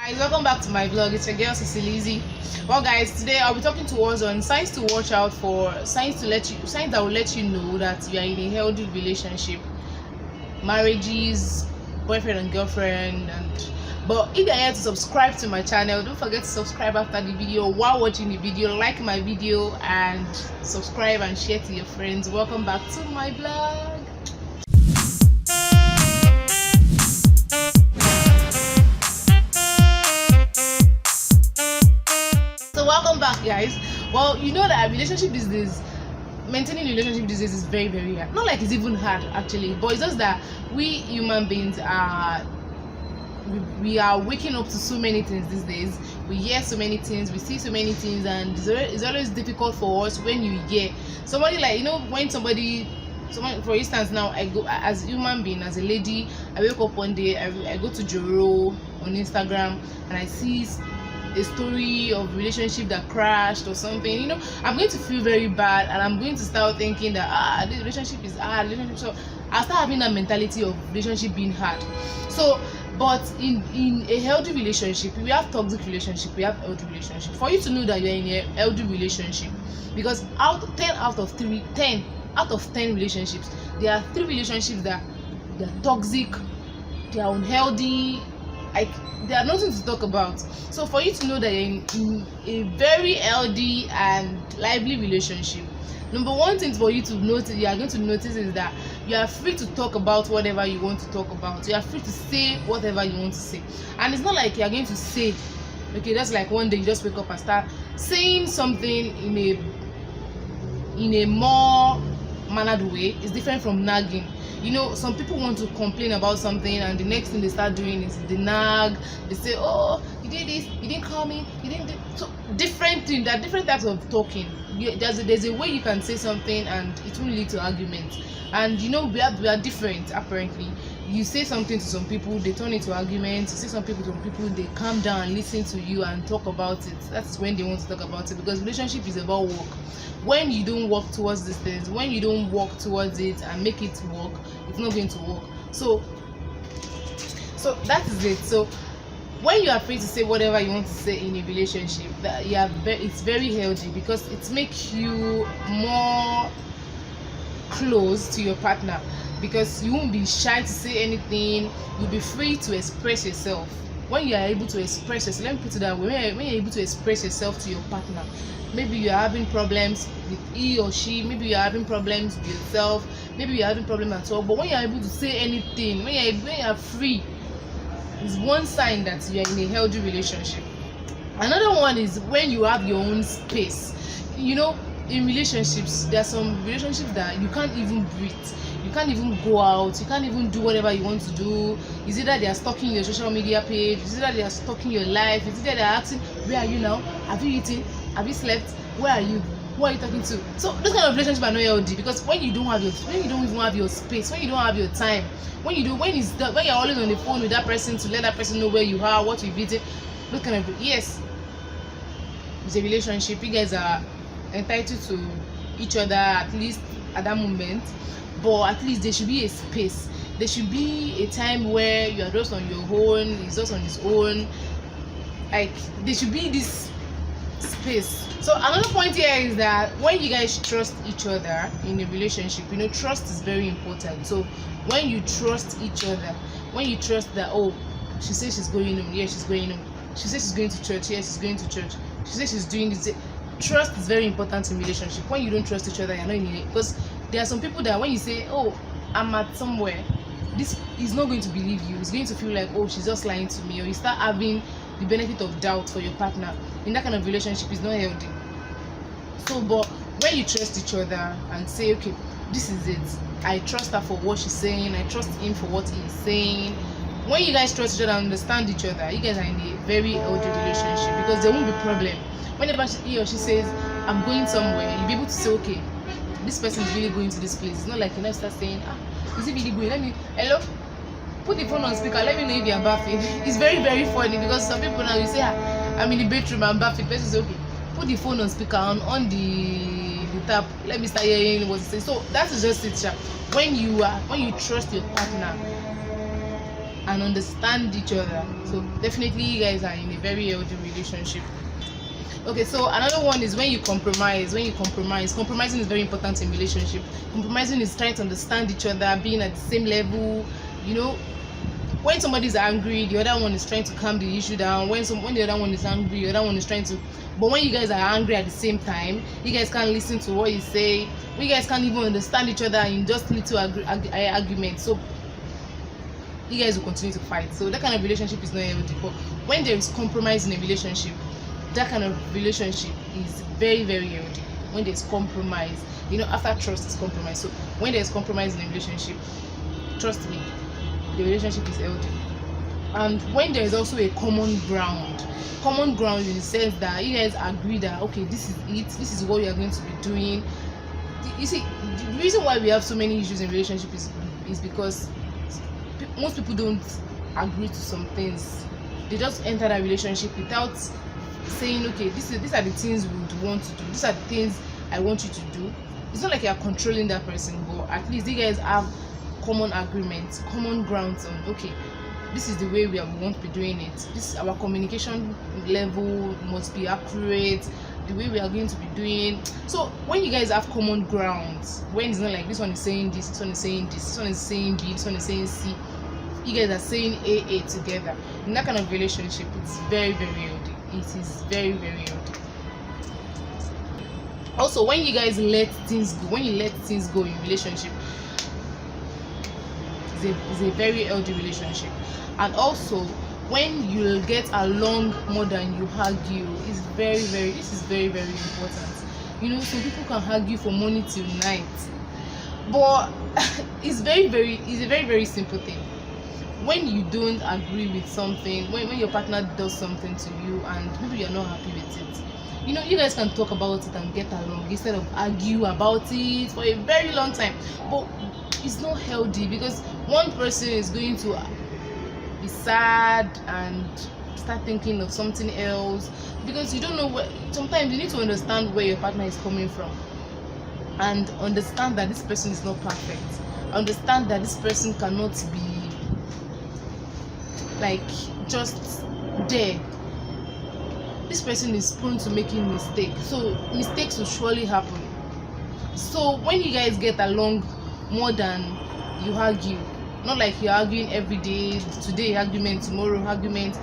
Guys, welcome back to my vlog. It's your girl Cecily. Well guys, today I'll be talking to us on signs to watch out for, signs that will let you know that you are in a healthy relationship, marriages, boyfriend and girlfriend. But if you're here to subscribe to my channel, don't forget to subscribe after the video. While watching the video, like my video and subscribe and share to your friends. Welcome back to my vlog. Welcome back, guys. Well, you know that maintaining a relationship these days is very, very hard. Not like it's even hard actually, but it's just that we human beings are waking up to so many things these days. We hear so many things, we see so many things, and it's always difficult for us when you hear somebody, like, when someone, for instance, now I go as a human being, as a lady, I wake up one day, I go to Joro on Instagram and I see a story of relationship that crashed or something. I'm going to feel very bad, and I'm going to start thinking that this relationship is hard. So I start having that mentality of relationship being hard. So, but in a healthy relationship, we have toxic relationship, we have healthy relationship. For you to know that you're in a healthy relationship, because 10 out of 10 relationships, there are 3 relationships that they're toxic, they are unhealthy, like they are nothing to talk about. So for you to know that you're in a very healthy and lively relationship, number one thing for you to notice, you are going to notice, is that you are free to talk about whatever you want to talk about. You are free to say whatever you want to say, and it's not like you are going to say, okay, that's like one day you just wake up and start saying something in a more mannered way. It's different from nagging. Some people want to complain about something, and the next thing they start doing is the nag. They say, oh, you did this, you didn't call me, you didn't do. So different things. There are different types of talking. There's a way you can say something and it will lead to argument. And we are different. Apparently, you say something to some people, they turn into arguments. You say something to some people, they calm down and listen to you and talk about it. That's when they want to talk about it, because relationship is about work. When you don't work towards these things, when you don't work towards it and make it work, it's not going to work. So that is it. So when you are free to say whatever you want to say in a relationship, it's very healthy, because it makes you more close to your partner, because you won't be shy to say anything. You'll be free to express yourself. When you are able to express yourself, let me put it that way, when you're able to express yourself to your partner, maybe you're having problems with he or she, maybe you're having problems with yourself, maybe you're having problems at all, but when you're able to say anything, when you're free, is one sign that you're in a healthy relationship. Another one is when you have your own space. In relationships, there are some relationships that you can't even breathe, you can't even go out, you can't even do whatever you want to do. It's either they are stalking your social media page, it's either they are stalking your life, it's either they are asking, where are you now, have you eaten, have you slept, where are you, who are you talking to? So those kind of relationships are not healthy, because when you don't even have your space, when you don't have your time, when you're always on the phone with that person to let that person know where you are, what you've eaten, those kind of, yes, it's a relationship. You guys are entitled to each other, at least at that moment, but at least there should be a space. There should be a time where you are just on your own, he's just on his own. Like, there should be this space. So another point here is that when you guys trust each other in a relationship, trust is very important. So when you trust each other, when you trust that, oh, she says she's going home, yeah, she's going home. She says she's going to church, yes, she's going to church. She says she's doing this. Trust is very important in relationship. When you don't trust each other, you're not in it. Because there are some people that when you say, oh, I'm at somewhere, this is not going to believe you. It's going to feel like, oh, she's just lying to me. Or you start having the benefit of doubt for your partner. In that kind of relationship, is not healthy. So, but when you trust each other and say, okay, this is it, I trust her for what she's saying, I trust him for what he's saying. When you guys trust each other and understand each other, you guys are in a very healthy relationship, because there won't be problem. Whenever he or she says, I'm going somewhere, you'll be able to say, okay, this person is really going to this place. It's not like you start saying, is it really going? Hello? Put the phone on speaker, let me know if you're bathing. It's very, very funny, because some people now, you say, I'm in the bedroom, I'm bathing. The person says, okay, put the phone on speaker, on the tap, let me start hearing what you say. So that is just it. When you trust your partner and understand each other. So definitely you guys are in a very healthy relationship. Okay, so another one is when you compromise. Compromising is very important in relationship. Compromising is trying to understand each other, being at the same level. You know, when somebody is angry, the other one is trying to calm the issue down. When the other one is angry, the other one is trying to. But when you guys are angry at the same time, you guys can't listen to what you say. You guys can't even understand each other in just little arguments. So you guys will continue to fight. So that kind of relationship is not healthy. But when there is compromise in a relationship, that kind of relationship is very, very healthy. When there's compromise, after trust is compromise. So when there's compromise in a relationship, trust me, the relationship is healthy. And when there is also a common ground in the sense that you guys agree that, okay, this is it, this is what we are going to be doing. You see, the reason why we have so many issues in relationship is because most people don't agree to some things. They just enter that relationship without saying, okay, these are the things we would want to do, these are the things I want you to do. It's not like you are controlling that person, but at least you guys have common agreements, common grounds on, okay, this is the way we want to be doing it. This, our communication level must be accurate, the way we are going to be doing. So when you guys have common grounds, when it's not like this one is saying this one is saying this one is saying B, this one is saying C, you guys are saying A together, in that kind of relationship, it's very, very healthy. It is very, very healthy. Also, when you guys let things go, in relationship, it's a very healthy relationship. And also, when you get along more than you argue, this is very, very important. Some people can argue from morning till night, but it's a very, very simple thing. When you don't agree with something, when your partner does something to you and maybe you're not happy with it, you guys can talk about it and get along instead of argue about it for a very long time. But it's not healthy, because one person is going to be sad and start thinking of something else, because you don't know where. Sometimes you need to understand where your partner is coming from and understand that this person is not perfect. Understand that this person cannot be like just there. This person is prone to making mistakes, so mistakes will surely happen. So when you guys get along more than you argue, not like you're arguing every day, today argument, tomorrow argument.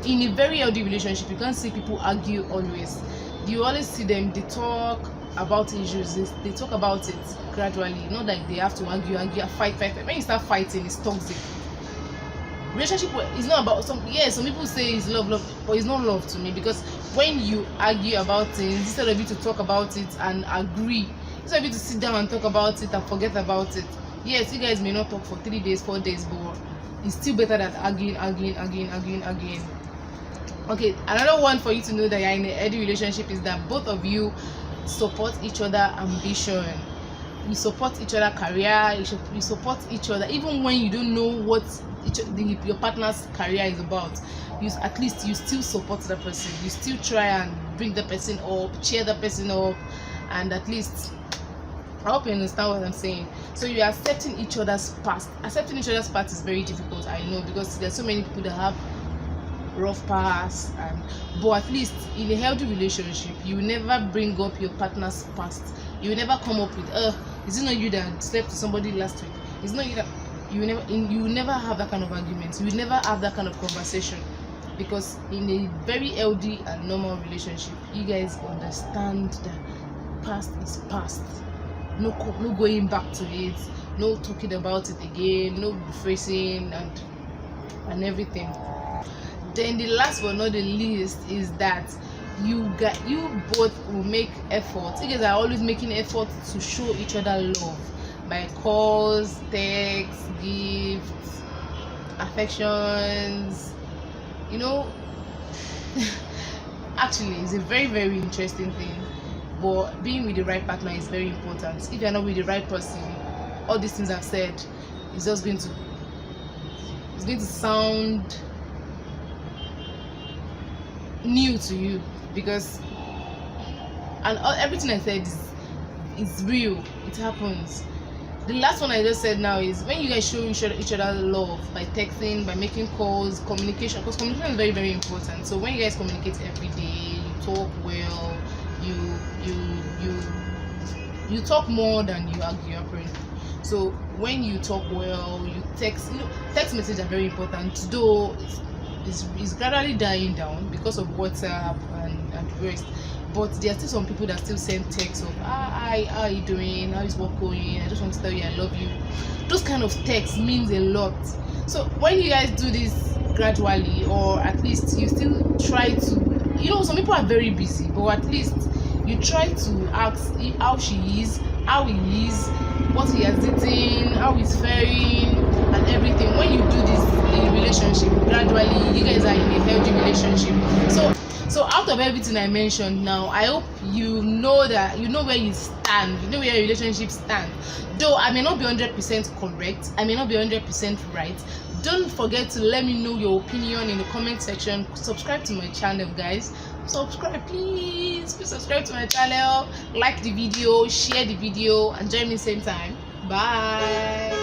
In a very healthy relationship, you can't see people argue always. You always see them, they talk about issues, they talk about it gradually, not like they have to argue, fight. When you start fighting, it's toxic. Relationship is not about some people say it's love, but it's not love to me, because when you argue about things, instead of you to talk about it and agree, instead of you to sit down and talk about it and forget about it, yes, you guys may not talk for 3 days, 4 days, but it's still better than arguing. Okay, another one for you to know that you're in a healthy relationship is that both of you support each other ambition. You support each other career, you support each other even when you don't know what your partner's career is about. At least you still support the person, you still try and bring the person up, cheer the person up, and at least, I hope you understand what I'm saying. So you are accepting each other's past. Accepting each other's past is very difficult, I know, because there's so many people that have rough past, but at least in a healthy relationship, you will never bring up your partner's past. You will never come up with, is it not you that slept with somebody last week? It's not you that. You will never have that kind of argument. You will never have that kind of conversation, because in a very healthy and normal relationship, you guys understand that past is past. No going back to it, no talking about it again, no rephrasing and everything. Then the last but not the least is that you both will make efforts. You guys are always making efforts to show each other love by calls, texts, gifts, affections. Actually, it's a very, very interesting thing. But being with the right partner is very important. If you're not with the right person, all these things I've said is just going to sound new to you, because everything I said is real. It happens. The last one I just said now is when you guys show each other love by texting, by making calls, communication, because communication is very, very important. So when you guys communicate every day, you talk well, you talk more than you argue apparently. So when you talk well, you text, text messages are very important, though it's gradually dying down because of WhatsApp and the rest. But there are still some people that still send texts of hi, how are you doing, how is work going, I just want to tell you I love you. Those kind of texts means a lot. So when you guys do this gradually, or at least you still try to, some people are very busy, but at least you try to ask how she is, how he is, what he has eaten, how he's faring, and everything. When you do this in a relationship gradually, you guys are in a healthy relationship. So out of everything I mentioned now, I hope you know that you know where you stand, you know where your relationship stands. Though I may not be 100% correct, I may not be 100% right. Don't forget to let me know your opinion in the comment section. Subscribe to my channel, guys. Subscribe, please subscribe to my channel, like the video, share the video, and join me same time. Bye.